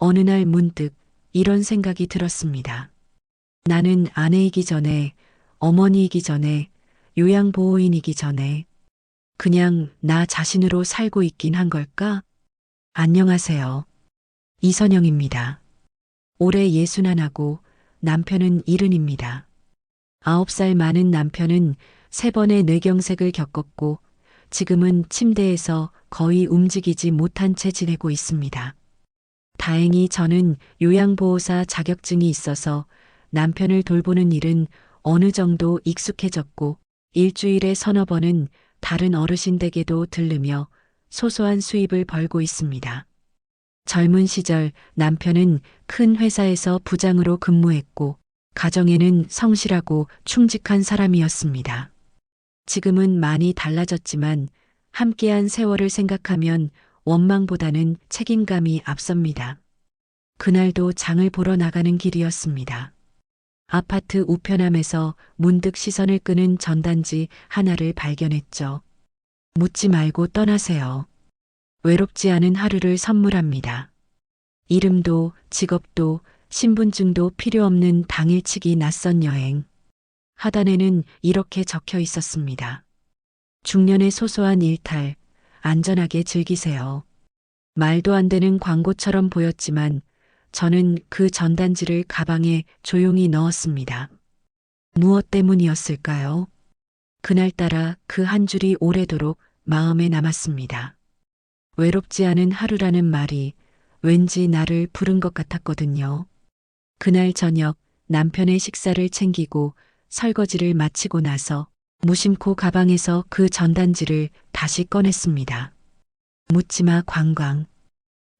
어느 날 문득 이런 생각이 들었습니다. 나는 아내이기 전에, 어머니이기 전에, 요양보호인이기 전에 그냥 나 자신으로 살고 있긴 한 걸까? 안녕하세요. 이선영입니다. 올해 61하고 남편은 70입니다. 9살 많은 남편은 3번의 뇌경색을 겪었고 지금은 침대에서 거의 움직이지 못한 채 지내고 있습니다. 다행히 저는 요양보호사 자격증이 있어서 남편을 돌보는 일은 어느 정도 익숙해졌고 일주일에 서너 번은 다른 어르신 댁에도 들르며 소소한 수입을 벌고 있습니다. 젊은 시절 남편은 큰 회사에서 부장으로 근무했고 가정에는 성실하고 충직한 사람이었습니다. 지금은 많이 달라졌지만 함께한 세월을 생각하면 원망보다는 책임감이 앞섭니다. 그날도 장을 보러 나가는 길이었습니다. 아파트 우편함에서 문득 시선을 끄는 전단지 하나를 발견했죠. 묻지 말고 떠나세요. 외롭지 않은 하루를 선물합니다. 이름도 직업도 신분증도 필요 없는 당일치기 낯선 여행. 하단에는 이렇게 적혀 있었습니다. 중년의 소소한 일탈, 안전하게 즐기세요. 말도 안 되는 광고처럼 보였지만 저는 그 전단지를 가방에 조용히 넣었습니다. 무엇 때문이었을까요? 그날따라 그 한 줄이 오래도록 마음에 남았습니다. 외롭지 않은 하루라는 말이 왠지 나를 부른 것 같았거든요. 그날 저녁 남편의 식사를 챙기고 설거지를 마치고 나서 무심코 가방에서 그 전단지를 다시 꺼냈습니다. 묻지마 관광.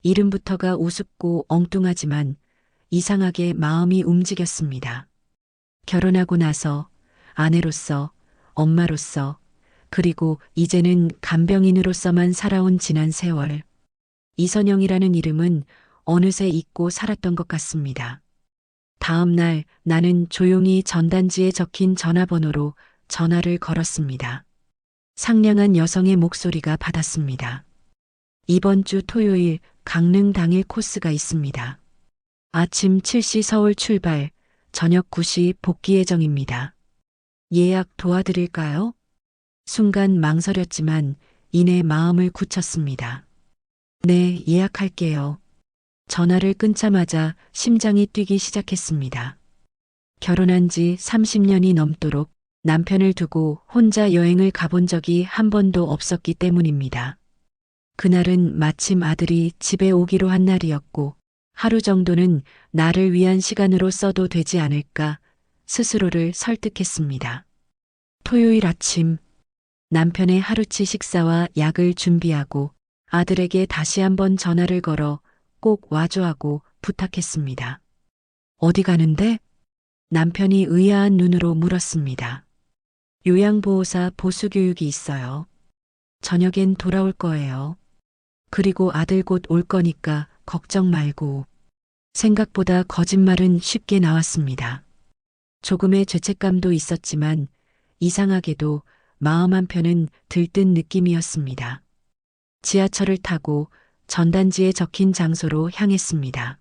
이름부터가 우습고 엉뚱하지만 이상하게 마음이 움직였습니다. 결혼하고 나서 아내로서, 엄마로서, 그리고 이제는 간병인으로서만 살아온 지난 세월. 이선영이라는 이름은 어느새 잊고 살았던 것 같습니다. 다음 날 나는 조용히 전단지에 적힌 전화번호로 전화를 걸었습니다. 상냥한 여성의 목소리가 받았습니다. 이번 주 토요일 강릉 당일 코스가 있습니다. 아침 7시 서울 출발, 저녁 9시 복귀 예정입니다. 예약 도와드릴까요? 순간 망설였지만 이내 마음을 굳혔습니다. 네, 예약할게요. 전화를 끊자마자 심장이 뛰기 시작했습니다. 결혼한 지 30년이 넘도록 남편을 두고 혼자 여행을 가본 적이 한 번도 없었기 때문입니다. 그날은 마침 아들이 집에 오기로 한 날이었고 하루 정도는 나를 위한 시간으로 써도 되지 않을까 스스로를 설득했습니다. 토요일 아침 남편의 하루치 식사와 약을 준비하고 아들에게 다시 한번 전화를 걸어 꼭 와줘 하고 부탁했습니다. 어디 가는데? 남편이 의아한 눈으로 물었습니다. 요양보호사 보수교육이 있어요. 저녁엔 돌아올 거예요. 그리고 아들 곧 올 거니까 걱정 말고. 생각보다 거짓말은 쉽게 나왔습니다. 조금의 죄책감도 있었지만 이상하게도 마음 한편은 들뜬 느낌이었습니다. 지하철을 타고 전단지에 적힌 장소로 향했습니다.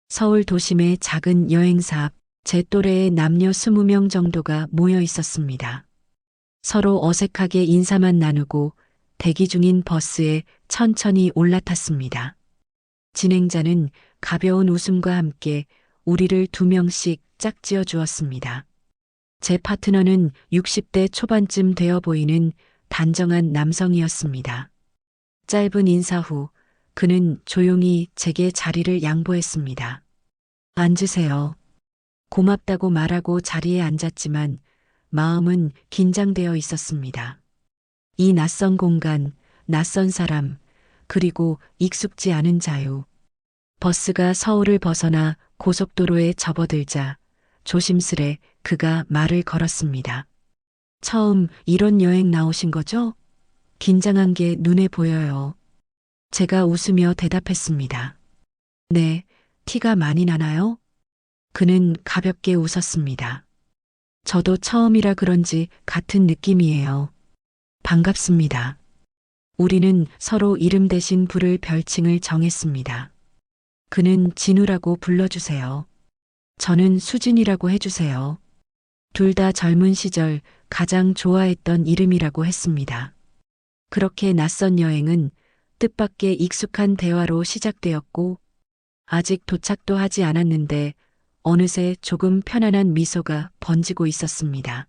서울 도심의 작은 여행사 앞 제 또래의 남녀 20명 정도가 모여 있었습니다. 서로 어색하게 인사만 나누고 대기 중인 버스에 천천히 올라탔습니다. 진행자는 가벼운 웃음과 함께 우리를 2명씩 짝지어 주었습니다. 제 파트너는 60대 초반쯤 되어 보이는 단정한 남성이었습니다. 짧은 인사 후 그는 조용히 제게 자리를 양보했습니다. 앉으세요. 고맙다고 말하고 자리에 앉았지만 마음은 긴장되어 있었습니다. 이 낯선 공간, 낯선 사람, 그리고 익숙지 않은 자유. 버스가 서울을 벗어나 고속도로에 접어들자 조심스레 그가 말을 걸었습니다. 처음 이런 여행 나오신 거죠? 긴장한 게 눈에 보여요. 제가 웃으며 대답했습니다. 네, 티가 많이 나나요? 그는 가볍게 웃었습니다. 저도 처음이라 그런지 같은 느낌이에요. 반갑습니다. 우리는 서로 이름 대신 부를 별칭을 정했습니다. 그는 진우라고 불러주세요. 저는 수진이라고 해주세요. 둘 다 젊은 시절 가장 좋아했던 이름이라고 했습니다. 그렇게 낯선 여행은 뜻밖의 익숙한 대화로 시작되었고, 아직 도착도 하지 않았는데 어느새 조금 편안한 미소가 번지고 있었습니다.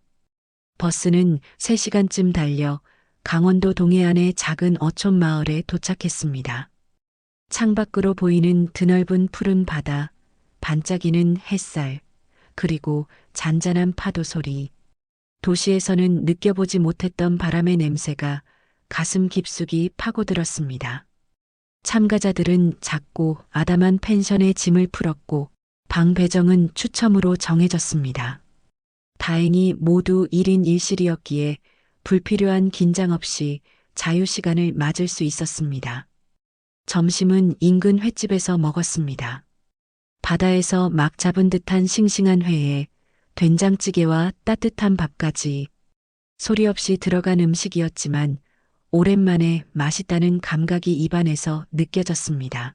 버스는 3시간쯤 달려 강원도 동해안의 작은 어촌 마을에 도착했습니다. 창밖으로 보이는 드넓은 푸른 바다, 반짝이는 햇살, 그리고 잔잔한 파도 소리. 도시에서는 느껴보지 못했던 바람의 냄새가 가슴 깊숙이 파고들었습니다. 참가자들은 작고 아담한 펜션에 짐을 풀었고 방 배정은 추첨으로 정해졌습니다. 다행히 모두 1인 1실이었기에 불필요한 긴장 없이 자유시간을 맞을 수 있었습니다. 점심은 인근 횟집에서 먹었습니다. 바다에서 막 잡은 듯한 싱싱한 회에 된장찌개와 따뜻한 밥까지 소리 없이 들어간 음식이었지만 오랜만에 맛있다는 감각이 입안에서 느껴졌습니다.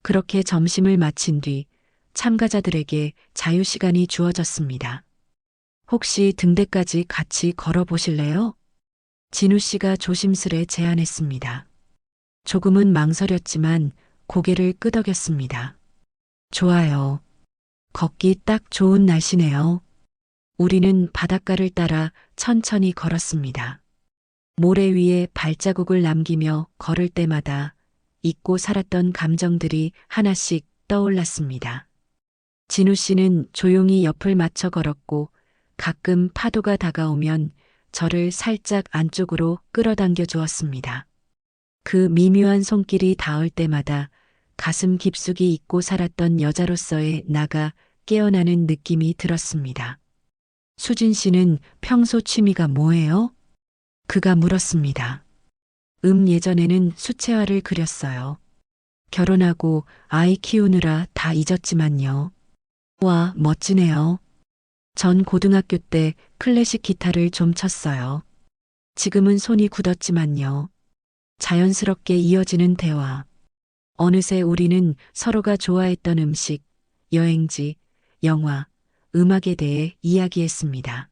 그렇게 점심을 마친 뒤 참가자들에게 자유시간이 주어졌습니다. 혹시 등대까지 같이 걸어보실래요? 진우 씨가 조심스레 제안했습니다. 조금은 망설였지만 고개를 끄덕였습니다. 좋아요. 걷기 딱 좋은 날씨네요. 우리는 바닷가를 따라 천천히 걸었습니다. 모래 위에 발자국을 남기며 걸을 때마다 잊고 살았던 감정들이 하나씩 떠올랐습니다. 진우 씨는 조용히 옆을 맞춰 걸었고 가끔 파도가 다가오면 저를 살짝 안쪽으로 끌어당겨 주었습니다. 그 미묘한 손길이 닿을 때마다 가슴 깊숙이 잊고 살았던 여자로서의 나가 깨어나는 느낌이 들었습니다. 수진 씨는 평소 취미가 뭐예요? 그가 물었습니다. 예전에는 수채화를 그렸어요. 결혼하고 아이 키우느라 다 잊었지만요. 와, 멋지네요. 전 고등학교 때 클래식 기타를 좀 쳤어요. 지금은 손이 굳었지만요. 자연스럽게 이어지는 대화. 어느새 우리는 서로가 좋아했던 음식, 여행지, 영화, 음악에 대해 이야기했습니다.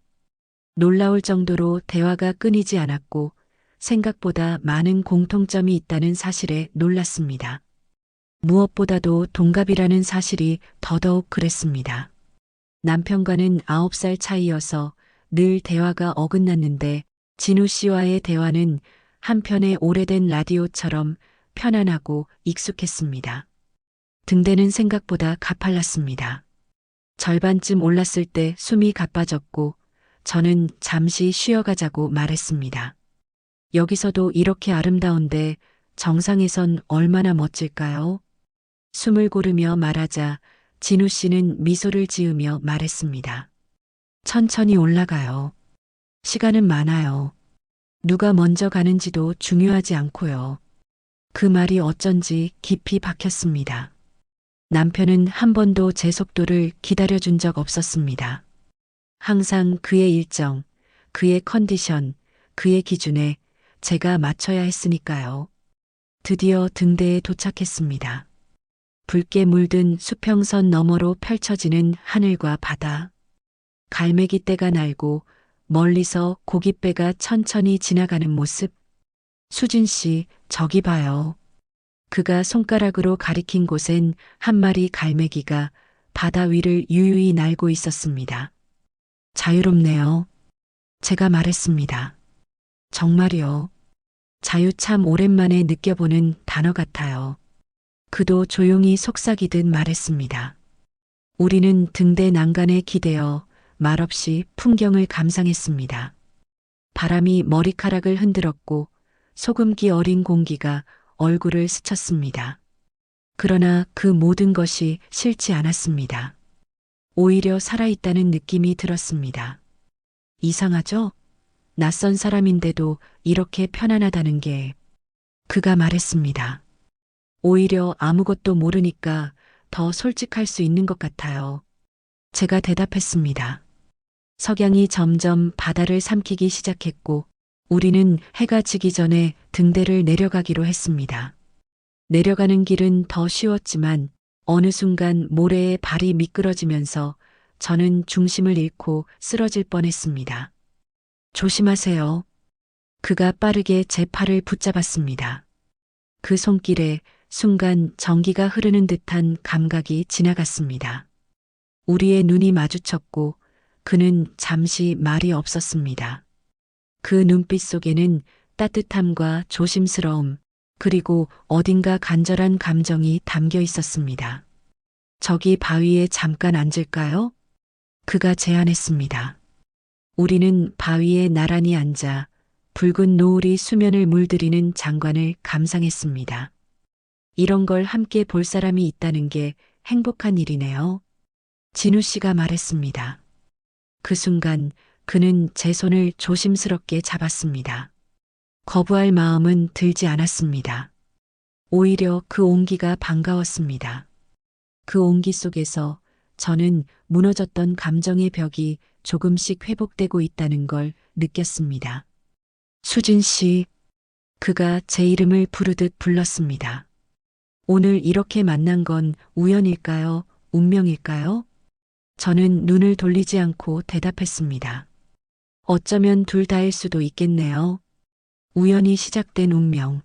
놀라울 정도로 대화가 끊이지 않았고 생각보다 많은 공통점이 있다는 사실에 놀랐습니다. 무엇보다도 동갑이라는 사실이 더더욱 그랬습니다. 남편과는 9살 차이여서 늘 대화가 어긋났는데 진우 씨와의 대화는 한편의 오래된 라디오처럼 편안하고 익숙했습니다. 등대는 생각보다 가팔랐습니다. 절반쯤 올랐을 때 숨이 가빠졌고 저는 잠시 쉬어가자고 말했습니다. 여기서도 이렇게 아름다운데 정상에선 얼마나 멋질까요? 숨을 고르며 말하자 진우 씨는 미소를 지으며 말했습니다. 천천히 올라가요. 시간은 많아요. 누가 먼저 가는지도 중요하지 않고요. 그 말이 어쩐지 깊이 박혔습니다. 남편은 한 번도 제 속도를 기다려준 적 없었습니다. 항상 그의 일정, 그의 컨디션, 그의 기준에 제가 맞춰야 했으니까요. 드디어 등대에 도착했습니다. 붉게 물든 수평선 너머로 펼쳐지는 하늘과 바다. 갈매기 떼가 날고 멀리서 고깃배가 천천히 지나가는 모습. 수진 씨, 저기 봐요. 그가 손가락으로 가리킨 곳엔 한 마리 갈매기가 바다 위를 유유히 날고 있었습니다. 자유롭네요. 제가 말했습니다. 정말요. 자유 참 오랜만에 느껴보는 단어 같아요. 그도 조용히 속삭이듯 말했습니다. 우리는 등대 난간에 기대어 말없이 풍경을 감상했습니다. 바람이 머리카락을 흔들었고 소금기 어린 공기가 얼굴을 스쳤습니다. 그러나 그 모든 것이 싫지 않았습니다. 오히려 살아있다는 느낌이 들었습니다. 이상하죠? 낯선 사람인데도 이렇게 편안하다는 게. 그가 말했습니다. 오히려 아무것도 모르니까 더 솔직할 수 있는 것 같아요. 제가 대답했습니다. 석양이 점점 바다를 삼키기 시작했고 우리는 해가 지기 전에 등대를 내려가기로 했습니다. 내려가는 길은 더 쉬웠지만 어느 순간 모래에 발이 미끄러지면서 저는 중심을 잃고 쓰러질 뻔했습니다. 조심하세요. 그가 빠르게 제 팔을 붙잡았습니다. 그 손길에 순간 전기가 흐르는 듯한 감각이 지나갔습니다. 우리의 눈이 마주쳤고 그는 잠시 말이 없었습니다. 그 눈빛 속에는 따뜻함과 조심스러움, 그리고 어딘가 간절한 감정이 담겨 있었습니다. 저기 바위에 잠깐 앉을까요? 그가 제안했습니다. 우리는 바위에 나란히 앉아 붉은 노을이 수면을 물들이는 장관을 감상했습니다. 이런 걸 함께 볼 사람이 있다는 게 행복한 일이네요. 진우 씨가 말했습니다. 그 순간 그는 제 손을 조심스럽게 잡았습니다. 거부할 마음은 들지 않았습니다. 오히려 그 온기가 반가웠습니다. 그 온기 속에서 저는 무너졌던 감정의 벽이 조금씩 회복되고 있다는 걸 느꼈습니다. 수진 씨, 그가 제 이름을 부르듯 불렀습니다. 오늘 이렇게 만난 건 우연일까요? 운명일까요? 저는 눈을 돌리지 않고 대답했습니다. 어쩌면 둘 다일 수도 있겠네요. 우연히 시작된 운명.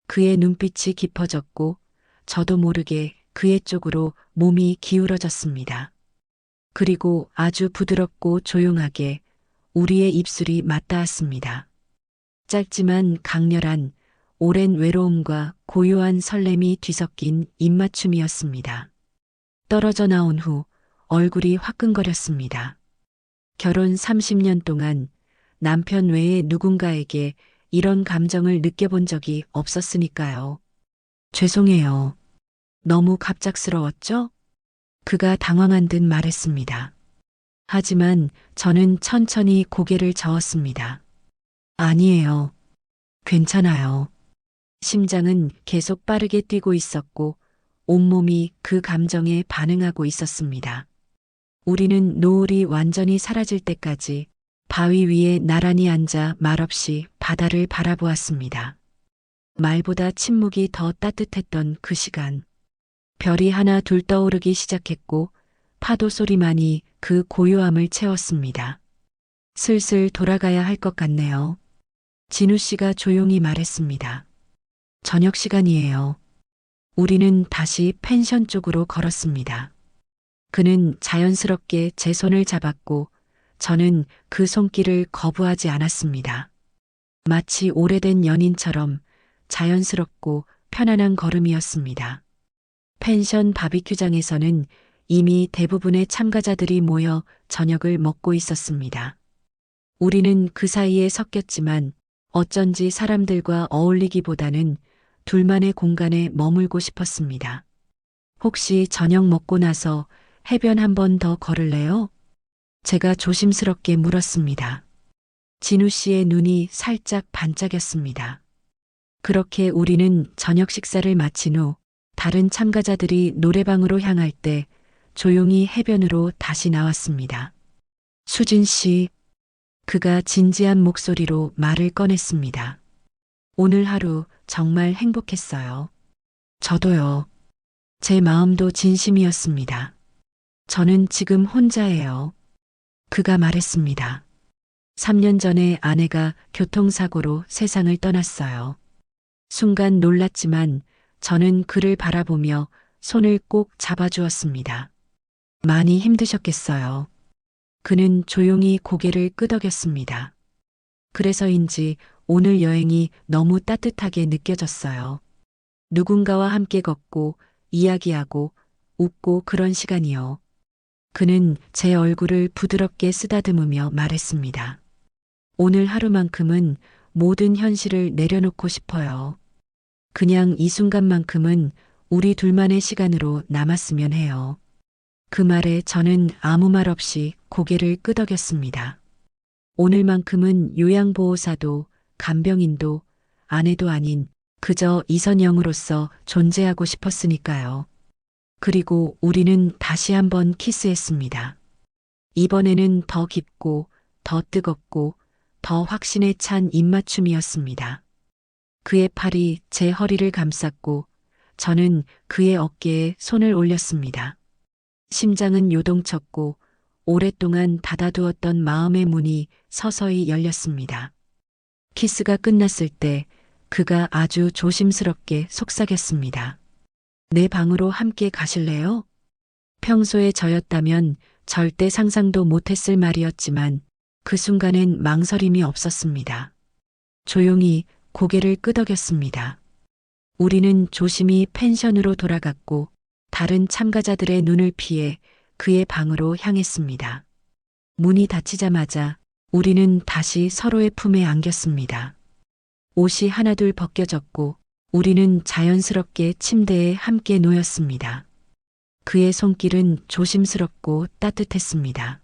그의 눈빛이 깊어졌고 저도 모르게 그의 쪽으로 몸이 기울어졌습니다. 그리고 아주 부드럽고 조용하게 우리의 입술이 맞닿았습니다. 짧지만 강렬한 오랜 외로움과 고요한 설렘이 뒤섞인 입맞춤이었습니다. 떨어져 나온 후 얼굴이 화끈거렸습니다. 결혼 30년 동안 남편 외에 누군가에게 이런 감정을 느껴본 적이 없었으니까요. 죄송해요. 너무 갑작스러웠죠? 그가 당황한 듯 말했습니다. 하지만 저는 천천히 고개를 저었습니다. 아니에요. 괜찮아요. 심장은 계속 빠르게 뛰고 있었고 온몸이 그 감정에 반응하고 있었습니다. 우리는 노을이 완전히 사라질 때까지 바위 위에 나란히 앉아 말없이 바다를 바라보았습니다. 말보다 침묵이 더 따뜻했던 그 시간. 별이 하나 둘 떠오르기 시작했고 파도 소리만이 그 고요함을 채웠습니다. 슬슬 돌아가야 할 것 같네요. 진우 씨가 조용히 말했습니다. 저녁 시간이에요. 우리는 다시 펜션 쪽으로 걸었습니다. 그는 자연스럽게 제 손을 잡았고 저는 그 손길을 거부하지 않았습니다. 마치 오래된 연인처럼 자연스럽고 편안한 걸음이었습니다. 펜션 바비큐장에서는 이미 대부분의 참가자들이 모여 저녁을 먹고 있었습니다. 우리는 그 사이에 섞였지만 어쩐지 사람들과 어울리기보다는 둘만의 공간에 머물고 싶었습니다. 혹시 저녁 먹고 나서 해변 한 번 더 걸을래요? 제가 조심스럽게 물었습니다. 진우 씨의 눈이 살짝 반짝였습니다. 그렇게 우리는 저녁 식사를 마친 후 다른 참가자들이 노래방으로 향할 때 조용히 해변으로 다시 나왔습니다. 수진 씨, 그가 진지한 목소리로 말을 꺼냈습니다. 오늘 하루 정말 행복했어요. 저도요. 제 마음도 진심이었습니다. 저는 지금 혼자예요. 그가 말했습니다. 3년 전에 아내가 교통사고로 세상을 떠났어요. 순간 놀랐지만 저는 그를 바라보며 손을 꼭 잡아주었습니다. 많이 힘드셨겠어요. 그는 조용히 고개를 끄덕였습니다. 그래서인지 오늘 여행이 너무 따뜻하게 느껴졌어요. 누군가와 함께 걷고 이야기하고 웃고 그런 시간이요. 그는 제 얼굴을 부드럽게 쓰다듬으며 말했습니다. 오늘 하루만큼은 모든 현실을 내려놓고 싶어요. 그냥 이 순간만큼은 우리 둘만의 시간으로 남았으면 해요. 그 말에 저는 아무 말 없이 고개를 끄덕였습니다. 오늘만큼은 요양보호사도 간병인도 아내도 아닌 그저 이선영으로서 존재하고 싶었으니까요. 그리고 우리는 다시 한번 키스했습니다. 이번에는 더 깊고 더 뜨겁고 더 확신에 찬 입맞춤이었습니다. 그의 팔이 제 허리를 감쌌고 저는 그의 어깨에 손을 올렸습니다. 심장은 요동쳤고 오랫동안 닫아두었던 마음의 문이 서서히 열렸습니다. 키스가 끝났을 때 그가 아주 조심스럽게 속삭였습니다. 내 방으로 함께 가실래요? 평소에 저였다면 절대 상상도 못했을 말이었지만 그 순간엔 망설임이 없었습니다. 조용히 고개를 끄덕였습니다. 우리는 조심히 펜션으로 돌아갔고 다른 참가자들의 눈을 피해 그의 방으로 향했습니다. 문이 닫히자마자 우리는 다시 서로의 품에 안겼습니다. 옷이 하나둘 벗겨졌고 우리는 자연스럽게 침대에 함께 놓였습니다. 그의 손길은 조심스럽고 따뜻했습니다.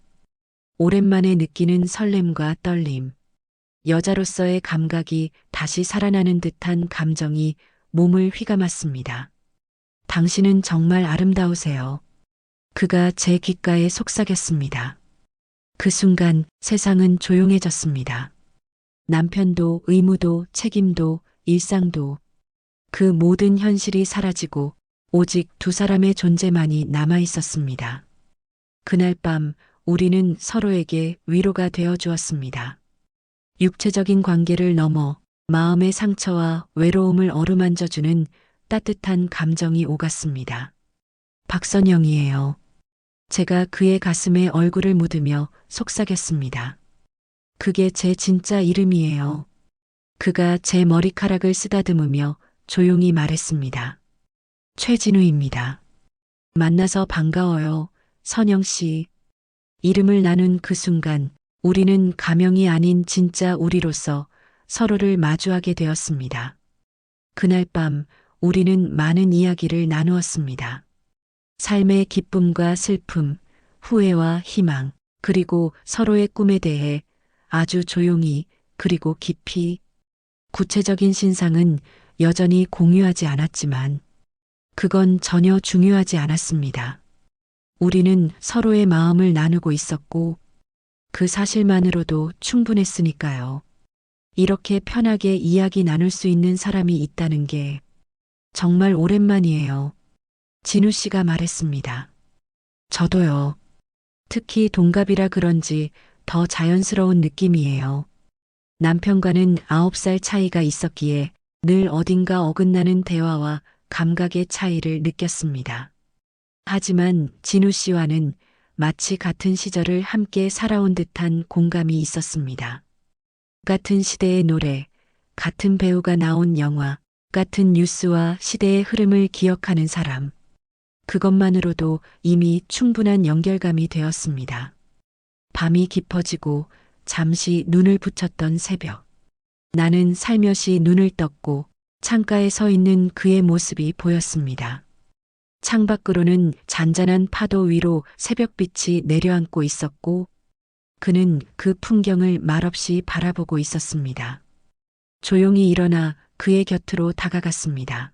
오랜만에 느끼는 설렘과 떨림, 여자로서의 감각이 다시 살아나는 듯한 감정이 몸을 휘감았습니다. 당신은 정말 아름다우세요. 그가 제 귓가에 속삭였습니다. 그 순간 세상은 조용해졌습니다. 남편도 의무도 책임도 일상도 그 모든 현실이 사라지고 오직 두 사람의 존재만이 남아 있었습니다. 그날 밤 우리는 서로에게 위로가 되어 주었습니다. 육체적인 관계를 넘어 마음의 상처와 외로움을 어루만져주는 따뜻한 감정이 오갔습니다. 박선영이에요. 제가 그의 가슴에 얼굴을 묻으며 속삭였습니다. 그게 제 진짜 이름이에요. 그가 제 머리카락을 쓰다듬으며 조용히 말했습니다. 최진우입니다. 만나서 반가워요, 선영 씨. 이름을 나눈 그 순간 우리는 가명이 아닌 진짜 우리로서 서로를 마주하게 되었습니다. 그날 밤 우리는 많은 이야기를 나누었습니다. 삶의 기쁨과 슬픔, 후회와 희망, 그리고 서로의 꿈에 대해 아주 조용히 그리고 깊이. 구체적인 신상은 여전히 공유하지 않았지만 그건 전혀 중요하지 않았습니다. 우리는 서로의 마음을 나누고 있었고 그 사실만으로도 충분했으니까요. 이렇게 편하게 이야기 나눌 수 있는 사람이 있다는 게 정말 오랜만이에요. 진우 씨가 말했습니다. 저도요. 특히 동갑이라 그런지 더 자연스러운 느낌이에요. 남편과는 9살 차이가 있었기에 늘 어딘가 어긋나는 대화와 감각의 차이를 느꼈습니다. 하지만 진우 씨와는 마치 같은 시절을 함께 살아온 듯한 공감이 있었습니다. 같은 시대의 노래, 같은 배우가 나온 영화, 같은 뉴스와 시대의 흐름을 기억하는 사람. 그것만으로도 이미 충분한 연결감이 되었습니다. 밤이 깊어지고 잠시 눈을 붙였던 새벽. 나는 살며시 눈을 떴고 창가에 서 있는 그의 모습이 보였습니다. 창밖으로는 잔잔한 파도 위로 새벽빛이 내려앉고 있었고 그는 그 풍경을 말없이 바라보고 있었습니다. 조용히 일어나 그의 곁으로 다가갔습니다.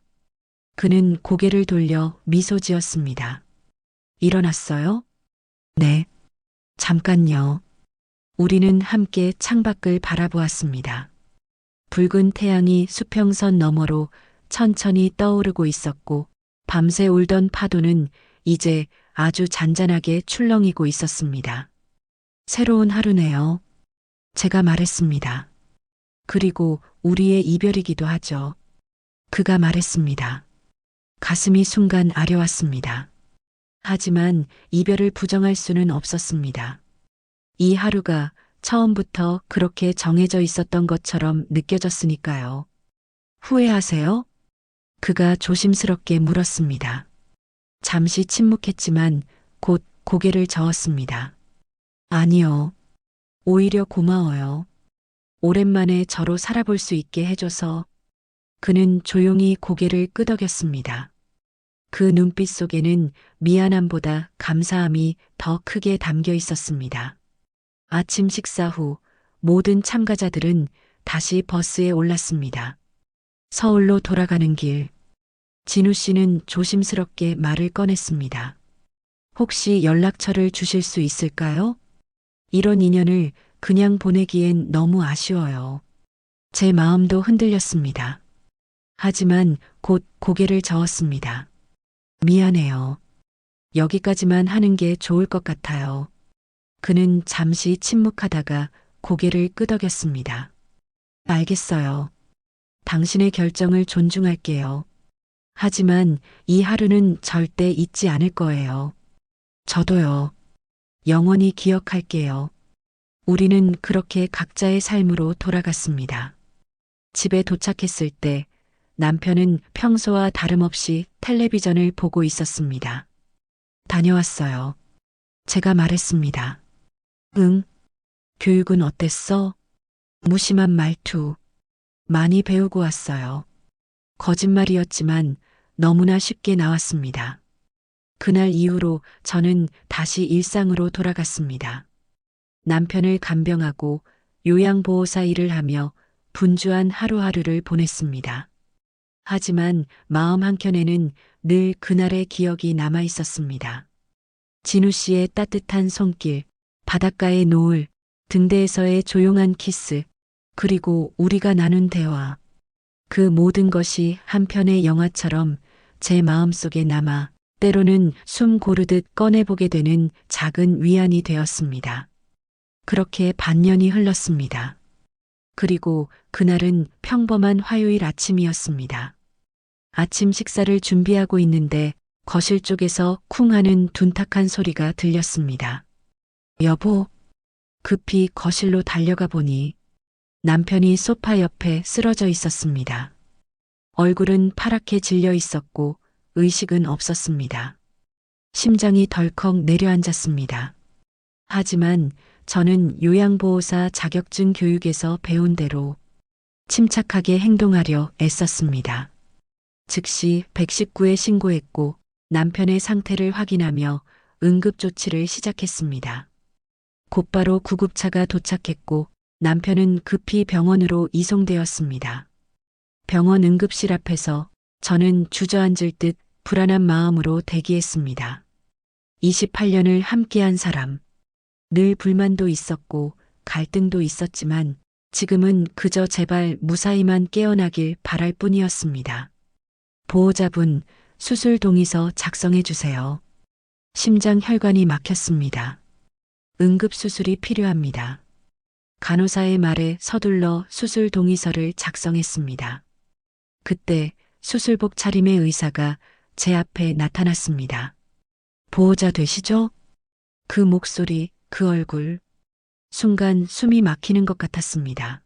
그는 고개를 돌려 미소 지었습니다. 일어났어요? 네. 잠깐요. 우리는 함께 창밖을 바라보았습니다. 붉은 태양이 수평선 너머로 천천히 떠오르고 있었고 밤새 울던 파도는 이제 아주 잔잔하게 출렁이고 있었습니다. 새로운 하루네요. 제가 말했습니다. 그리고 우리의 이별이기도 하죠. 그가 말했습니다. 가슴이 순간 아려왔습니다. 하지만 이별을 부정할 수는 없었습니다. 이 하루가 처음부터 그렇게 정해져 있었던 것처럼 느껴졌으니까요. 후회하세요? 그가 조심스럽게 물었습니다. 잠시 침묵했지만 곧 고개를 저었습니다. 아니요. 오히려 고마워요. 오랜만에 저로 살아볼 수 있게 해줘서. 그는 조용히 고개를 끄덕였습니다. 그 눈빛 속에는 미안함보다 감사함이 더 크게 담겨 있었습니다. 아침 식사 후 모든 참가자들은 다시 버스에 올랐습니다. 서울로 돌아가는 길. 진우 씨는 조심스럽게 말을 꺼냈습니다. 혹시 연락처를 주실 수 있을까요? 이런 인연을 그냥 보내기엔 너무 아쉬워요. 제 마음도 흔들렸습니다. 하지만 곧 고개를 저었습니다. 미안해요. 여기까지만 하는 게 좋을 것 같아요. 그는 잠시 침묵하다가 고개를 끄덕였습니다. 알겠어요. 당신의 결정을 존중할게요. 하지만 이 하루는 절대 잊지 않을 거예요. 저도요. 영원히 기억할게요. 우리는 그렇게 각자의 삶으로 돌아갔습니다. 집에 도착했을 때 남편은 평소와 다름없이 텔레비전을 보고 있었습니다. 다녀왔어요. 제가 말했습니다. 응? 교육은 어땠어? 무심한 말투. 많이 배우고 왔어요. 거짓말이었지만 너무나 쉽게 나왔습니다. 그날 이후로 저는 다시 일상으로 돌아갔습니다. 남편을 간병하고 요양보호사 일을 하며 분주한 하루하루를 보냈습니다. 하지만 마음 한켠에는 늘 그날의 기억이 남아 있었습니다. 진우 씨의 따뜻한 손길, 바닷가의 노을, 등대에서의 조용한 키스, 그리고 우리가 나눈 대화. 그 모든 것이 한 편의 영화처럼 제 마음속에 남아 때로는 숨 고르듯 꺼내보게 되는 작은 위안이 되었습니다. 그렇게 반년이 흘렀습니다. 그리고 그날은 평범한 화요일 아침이었습니다. 아침 식사를 준비하고 있는데 거실 쪽에서 쿵 하는 둔탁한 소리가 들렸습니다. 여보, 급히 거실로 달려가 보니 남편이 소파 옆에 쓰러져 있었습니다. 얼굴은 파랗게 질려 있었고 의식은 없었습니다. 심장이 덜컥 내려앉았습니다. 하지만 저는 요양보호사 자격증 교육에서 배운 대로 침착하게 행동하려 애썼습니다. 즉시 119에 신고했고 남편의 상태를 확인하며 응급조치를 시작했습니다. 곧바로 구급차가 도착했고 남편은 급히 병원으로 이송되었습니다. 병원 응급실 앞에서 저는 주저앉을 듯 불안한 마음으로 대기했습니다. 28년을 함께한 사람. 늘 불만도 있었고 갈등도 있었지만 지금은 그저 제발 무사히만 깨어나길 바랄 뿐이었습니다. 보호자분, 수술 동의서 작성해 주세요. 심장 혈관이 막혔습니다. 응급수술이 필요합니다. 간호사의 말에 서둘러 수술 동의서를 작성했습니다. 그때 수술복 차림의 의사가 제 앞에 나타났습니다. 보호자 되시죠? 그 목소리, 그 얼굴. 순간 숨이 막히는 것 같았습니다.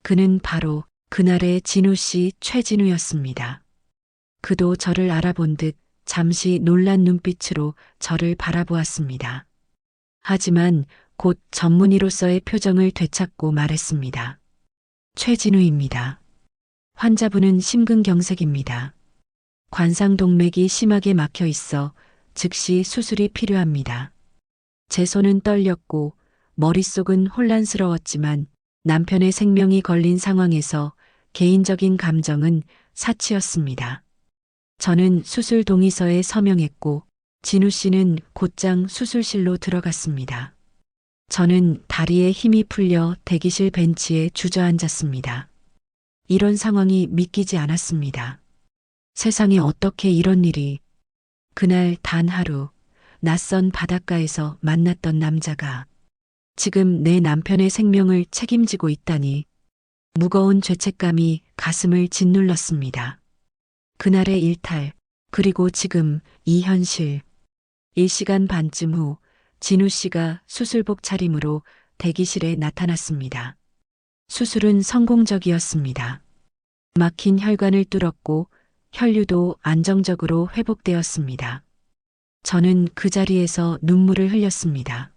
그는 바로 그날의 진우 씨 최진우였습니다. 그도 저를 알아본 듯 잠시 놀란 눈빛으로 저를 바라보았습니다. 하지만 곧 전문의로서의 표정을 되찾고 말했습니다. 최진우입니다. 환자분은 심근경색입니다. 관상동맥이 심하게 막혀 있어 즉시 수술이 필요합니다. 제 손은 떨렸고 머릿속은 혼란스러웠지만 남편의 생명이 걸린 상황에서 개인적인 감정은 사치였습니다. 저는 수술 동의서에 서명했고 진우 씨는 곧장 수술실로 들어갔습니다. 저는 다리에 힘이 풀려 대기실 벤치에 주저앉았습니다. 이런 상황이 믿기지 않았습니다. 세상에 어떻게 이런 일이. 그날 단 하루 낯선 바닷가에서 만났던 남자가 지금 내 남편의 생명을 책임지고 있다니 무거운 죄책감이 가슴을 짓눌렀습니다. 그날의 일탈, 그리고 지금 이 현실. 1시간 반쯤 후 진우 씨가 수술복 차림으로 대기실에 나타났습니다. 수술은 성공적이었습니다. 막힌 혈관을 뚫었고 혈류도 안정적으로 회복되었습니다. 저는 그 자리에서 눈물을 흘렸습니다.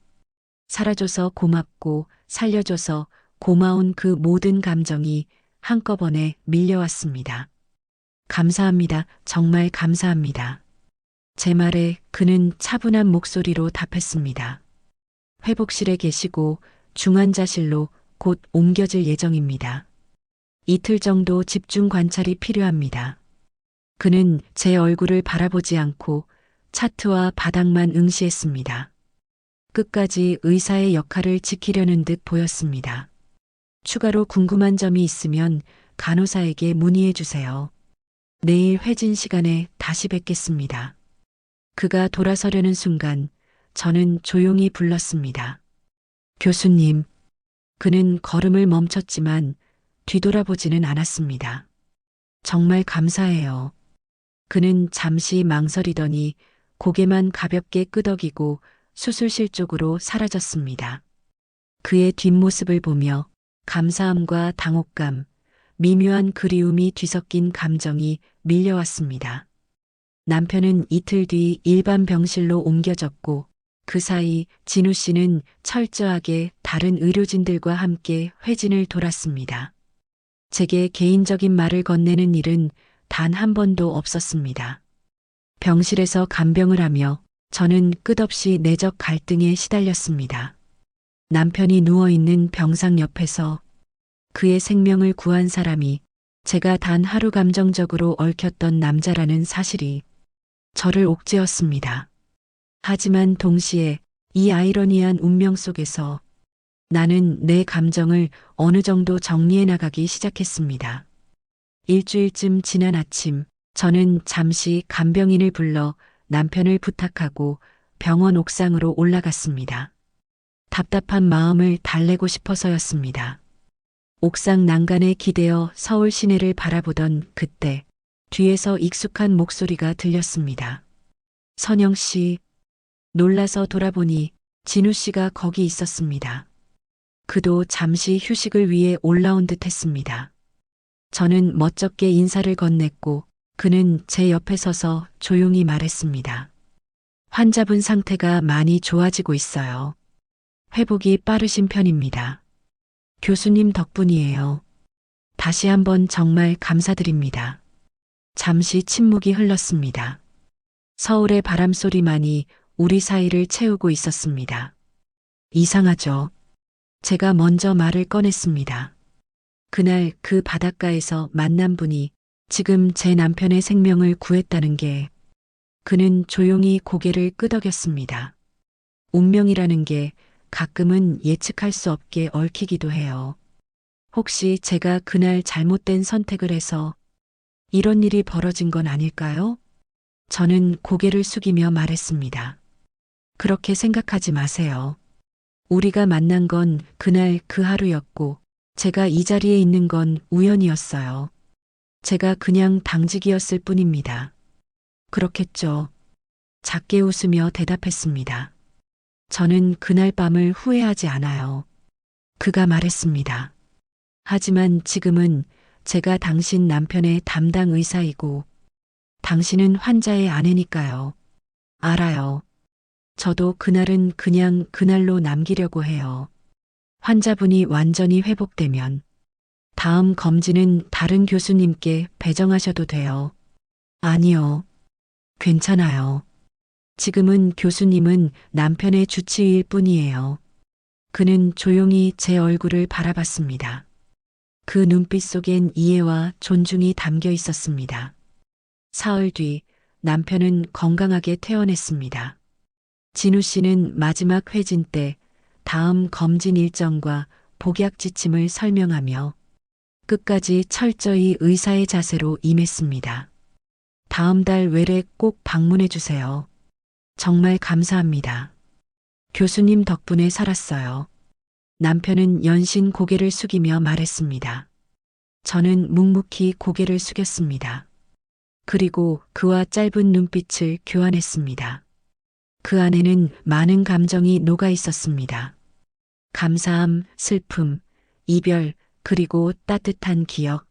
살아줘서 고맙고 살려줘서 고마운 그 모든 감정이 한꺼번에 밀려왔습니다. 감사합니다. 정말 감사합니다. 제 말에 그는 차분한 목소리로 답했습니다. 회복실에 계시고 중환자실로 곧 옮겨질 예정입니다. 이틀 정도 집중 관찰이 필요합니다. 그는 제 얼굴을 바라보지 않고 차트와 바닥만 응시했습니다. 끝까지 의사의 역할을 지키려는 듯 보였습니다. 추가로 궁금한 점이 있으면 간호사에게 문의해 주세요. 내일 회진 시간에 다시 뵙겠습니다. 그가 돌아서려는 순간 저는 조용히 불렀습니다. 교수님. 그는 걸음을 멈췄지만 뒤돌아보지는 않았습니다. 정말 감사해요. 그는 잠시 망설이더니 고개만 가볍게 끄덕이고 수술실 쪽으로 사라졌습니다. 그의 뒷모습을 보며 감사함과 당혹감, 미묘한 그리움이 뒤섞인 감정이 밀려왔습니다. 남편은 이틀 뒤 일반 병실로 옮겨졌고 그 사이 진우 씨는 철저하게 다른 의료진들과 함께 회진을 돌았습니다. 제게 개인적인 말을 건네는 일은 단 한 번도 없었습니다. 병실에서 간병을 하며 저는 끝없이 내적 갈등에 시달렸습니다. 남편이 누워있는 병상 옆에서 그의 생명을 구한 사람이 제가 단 하루 감정적으로 얽혔던 남자라는 사실이 저를 옥죄었습니다. 하지만 동시에 이 아이러니한 운명 속에서 나는 내 감정을 어느 정도 정리해 나가기 시작했습니다. 일주일쯤 지난 아침, 저는 잠시 간병인을 불러 남편을 부탁하고 병원 옥상으로 올라갔습니다. 답답한 마음을 달래고 싶어서였습니다. 옥상 난간에 기대어 서울 시내를 바라보던 그때 뒤에서 익숙한 목소리가 들렸습니다. 선영 씨. 놀라서 돌아보니 진우 씨가 거기 있었습니다. 그도 잠시 휴식을 위해 올라온 듯 했습니다. 저는 멋쩍게 인사를 건넸고 그는 제 옆에 서서 조용히 말했습니다. 환자분 상태가 많이 좋아지고 있어요. 회복이 빠르신 편입니다. 교수님 덕분이에요. 다시 한번 정말 감사드립니다. 잠시 침묵이 흘렀습니다. 서울의 바람소리만이 우리 사이를 채우고 있었습니다. 이상하죠? 제가 먼저 말을 꺼냈습니다. 그날 그 바닷가에서 만난 분이 지금 제 남편의 생명을 구했다는 게. 그는 조용히 고개를 끄덕였습니다. 운명이라는 게 가끔은 예측할 수 없게 얽히기도 해요. 혹시 제가 그날 잘못된 선택을 해서 이런 일이 벌어진 건 아닐까요? 저는 고개를 숙이며 말했습니다. 그렇게 생각하지 마세요. 우리가 만난 건 그날 그 하루였고 제가 이 자리에 있는 건 우연이었어요. 제가 그냥 당직이었을 뿐입니다. 그렇겠죠. 작게 웃으며 대답했습니다. 저는 그날 밤을 후회하지 않아요. 그가 말했습니다. 하지만 지금은 제가 당신 남편의 담당 의사이고 당신은 환자의 아내니까요. 알아요. 저도 그날은 그냥 그날로 남기려고 해요. 환자분이 완전히 회복되면 다음 검진은 다른 교수님께 배정하셔도 돼요. 아니요. 괜찮아요. 지금은 교수님은 남편의 주치의일 뿐이에요. 그는 조용히 제 얼굴을 바라봤습니다. 그 눈빛 속엔 이해와 존중이 담겨 있었습니다. 사흘 뒤 남편은 건강하게 퇴원했습니다. 진우 씨는 마지막 회진 때 다음 검진 일정과 복약 지침을 설명하며 끝까지 철저히 의사의 자세로 임했습니다. 다음 달 외래 꼭 방문해 주세요. 정말 감사합니다. 교수님 덕분에 살았어요. 남편은 연신 고개를 숙이며 말했습니다. 저는 묵묵히 고개를 숙였습니다. 그리고 그와 짧은 눈빛을 교환했습니다. 그 안에는 많은 감정이 녹아 있었습니다. 감사함, 슬픔, 이별, 그리고 따뜻한 기억.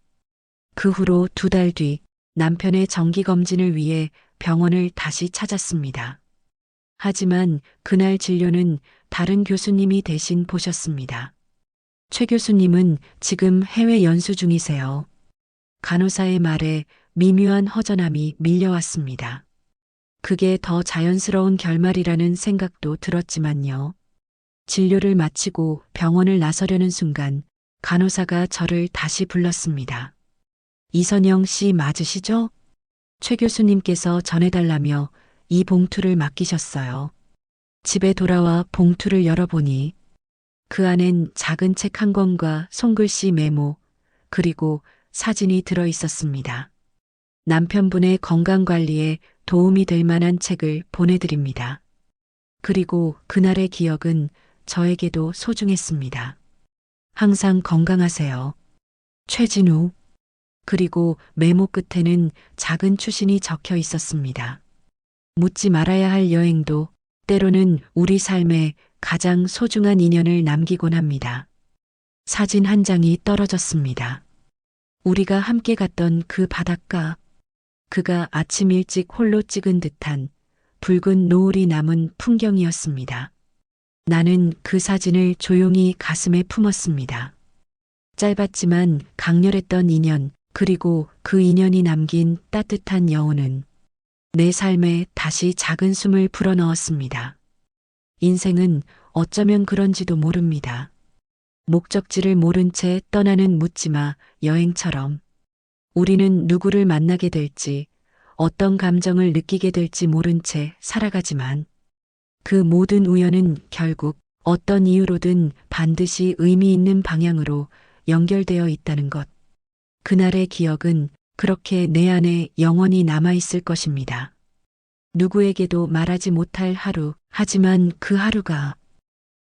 그 후로 2달 뒤 남편의 정기검진을 위해 병원을 다시 찾았습니다. 하지만 그날 진료는 다른 교수님이 대신 보셨습니다. 최 교수님은 지금 해외 연수 중이세요. 간호사의 말에 미묘한 허전함이 밀려왔습니다. 그게 더 자연스러운 결말이라는 생각도 들었지만요. 진료를 마치고 병원을 나서려는 순간 간호사가 저를 다시 불렀습니다. 이선영 씨 맞으시죠? 최 교수님께서 전해달라며 이 봉투를 맡기셨어요. 집에 돌아와 봉투를 열어보니 그 안엔 작은 책 한 권과 손글씨 메모, 그리고 사진이 들어 있었습니다. 남편분의 건강관리에 도움이 될 만한 책을 보내드립니다. 그리고 그날의 기억은 저에게도 소중했습니다. 항상 건강하세요. 최진우. 그리고 메모 끝에는 작은 추신이 적혀 있었습니다. 묻지 말아야 할 여행도 때로는 우리 삶의 가장 소중한 인연을 남기곤 합니다. 사진 한 장이 떨어졌습니다. 우리가 함께 갔던 그 바닷가, 그가 아침 일찍 홀로 찍은 듯한 붉은 노을이 남은 풍경이었습니다. 나는 그 사진을 조용히 가슴에 품었습니다. 짧았지만 강렬했던 인연, 그리고 그 인연이 남긴 따뜻한 여운은 내 삶에 다시 작은 숨을 불어넣었습니다. 인생은 어쩌면 그런지도 모릅니다. 목적지를 모른 채 떠나는 묻지마 여행처럼 우리는 누구를 만나게 될지, 어떤 감정을 느끼게 될지 모른 채 살아가지만 그 모든 우연은 결국 어떤 이유로든 반드시 의미 있는 방향으로 연결되어 있다는 것. 그날의 기억은 그렇게 내 안에 영원히 남아있을 것입니다. 누구에게도 말하지 못할 하루, 하지만 그 하루가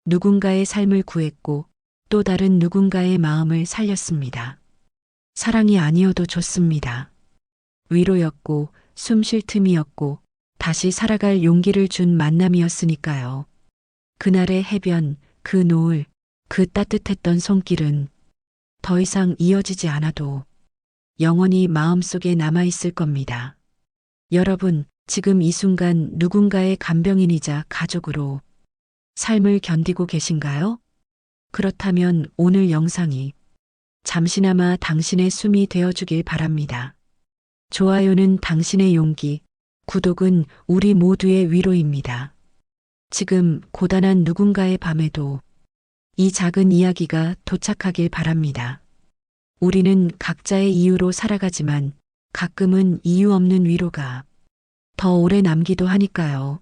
누군가의 삶을 구했고 또 다른 누군가의 마음을 살렸습니다. 사랑이 아니어도 좋습니다. 위로였고 숨 쉴 틈이었고 다시 살아갈 용기를 준 만남이었으니까요. 그날의 해변, 그 노을, 그 따뜻했던 손길은 더 이상 이어지지 않아도 영원히 마음속에 남아있을 겁니다. 여러분, 지금 이 순간 누군가의 간병인이자 가족으로 삶을 견디고 계신가요? 그렇다면 오늘 영상이 잠시나마 당신의 숨이 되어주길 바랍니다. 좋아요는 당신의 용기, 구독은 우리 모두의 위로입니다. 지금 고단한 누군가의 밤에도 이 작은 이야기가 도착하길 바랍니다. 우리는 각자의 이유로 살아가지만 가끔은 이유 없는 위로가 더 오래 남기도 하니까요.